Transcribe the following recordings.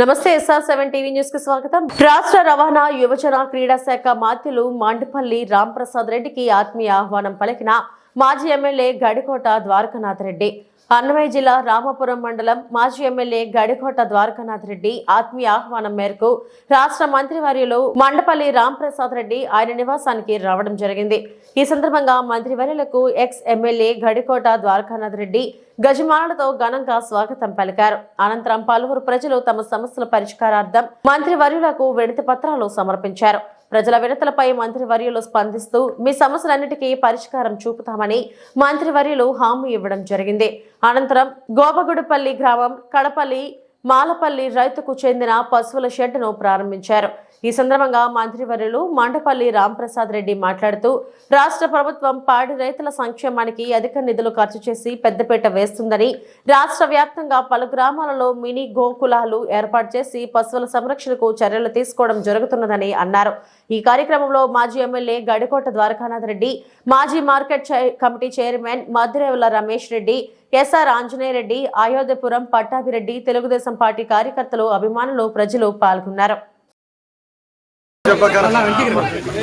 నమస్తే SR7 TV news కి స్వాగతం. రాష్ట్ర రవాణా యువజన క్రీడా శాఖ మాత్యులు మండపల్లి రాంప్రసాద్ రెడ్డికి ఆత్మీయ ఆహ్వానం పలికిన మాజీ ఎమ్మెల్యే గడికోట ద్వారకానాథ్ రెడ్డి. అన్నమయ్య జిల్లా రామాపురం మండలం మాజీ ఎమ్మెల్యే గడికోట ద్వారకానాథ్ రెడ్డి ఆత్మీయ ఆహ్వానం మేరకు రాష్ట్ర మంత్రివర్యులు మండపల్లి రాంప్రసాద్ రెడ్డి ఆయన నివాసానికి రావడం జరిగింది. ఈ సందర్భంగా మంత్రివర్యులకు ఎక్స్ ఎమ్మెల్యే గడికోట ద్వారకానాథ్ రెడ్డి గజమాలతో ఘనంగా స్వాగతం పలికారు. అనంతరం పలువురు ప్రజలు తమ సమస్యల పరిష్కారార్థం మంత్రివర్యులకు వినతి పత్రాలు సమర్పించారు. ప్రజల వినతులపై మంత్రివర్యులు స్పందిస్తూ మీ సమస్యలన్నిటికీ పరిష్కారం చూపుతామని మంత్రివర్యులు హామీ ఇవ్వడం జరిగింది. అనంతరం గోపగుడిపల్లి గ్రామం కడపల్లి మాలపల్లి రైతుకు చెందిన పశువుల షెడ్డును ప్రారంభించారు. ఈ సందర్భంగా మంత్రివర్యులు మండపల్లి రాంప్రసాద్ రెడ్డి మాట్లాడుతూ రాష్ట్ర ప్రభుత్వం పాడి రైతుల సంక్షేమానికి అధిక నిధులు ఖర్చు చేసి పెద్దపీట వేస్తుందని, రాష్ట్ర వ్యాప్తంగా పలు గ్రామాలలో మినీ గోకులాలు ఏర్పాటు చేసి పశువుల సంరక్షణకు చర్యలు తీసుకోవడం జరుగుతున్నదని అన్నారు. ఈ కార్యక్రమంలో మాజీ ఎమ్మెల్యే గడికోట ద్వారకానాథ్ రెడ్డి, మాజీ market committee chairman Madhurevula Ramesh Reddy, SR Anjaneya Reddy, Ayodhyapuram Pattabhireddy, Telugu Desam party కార్యకర్తలు, అభిమానులు, ప్రజలు పాల్గొన్నారు.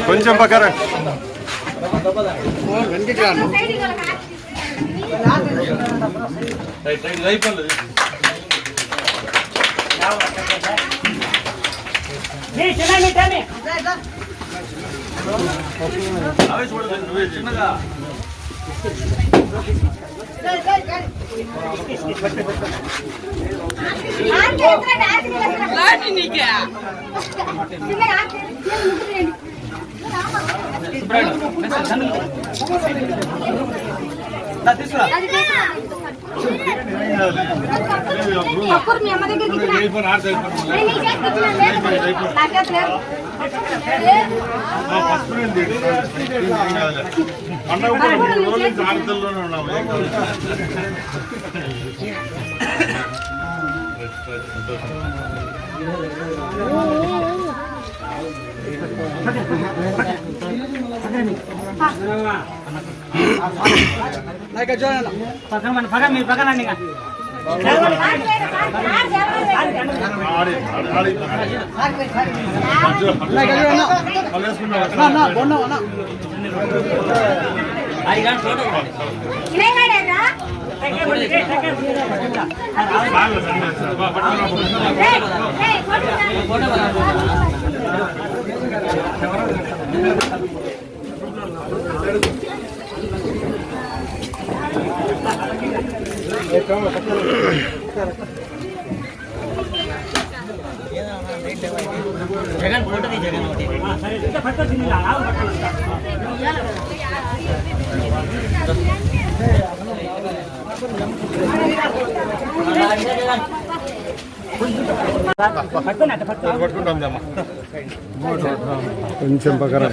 కొంచెం పక్కన జగన్ ఫోటో ది జగన్ కొంచెం పక్కన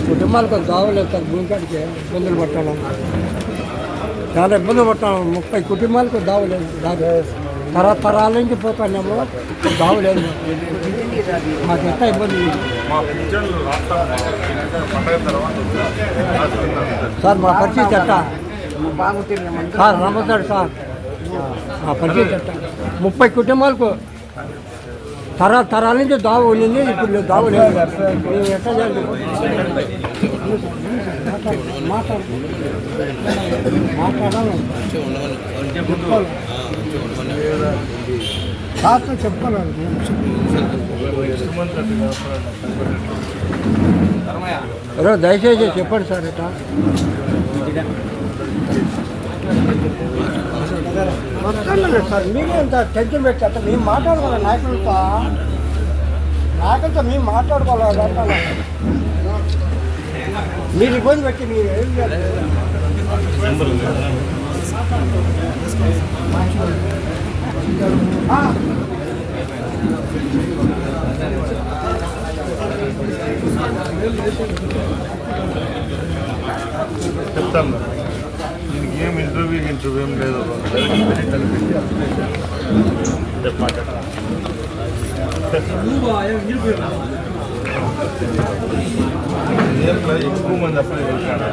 కుటుంబాలకు కావలేదు సార్. భూమికాడికి ఇబ్బందులు పట్టాను, చాలా ఇబ్బందులు పట్టాను. 30 కుటుంబాలకు దావలేదు. తరతరాల నుంచి పోతానేమో దావలేదు. మాకు ఎంత ఇబ్బంది సార్. మా పరిస్థితి ఎట్ట సార్? నమ్మతాడు సార్. మా పరిస్థితి ఎట్ట? 30 కుటుంబాలకు తరాల నుంచి దావ ఉండింది, ఇప్పుడు దావ లేదు. మేము ఎట్లా చేయాలి? మాట్లాడాలి సార్తో చెప్పుకోవాలి. దయచేసి చెప్పండి సార్. ఇట్లా సార్ మీరే ఎంత టెన్షన్ పెట్టారు. మేము మాట్లాడుకోవాలి నాయకులతో మేము మాట్లాడుకోవాలి. మీరు ఇబ్బంది పెట్టి మీరు ఏం చేయాలి? చెప్తాను దీనికి ఏం ఇంటర్వ్యూ ఏం లేదు ఎక్కువ మంది అప్లై చేశారు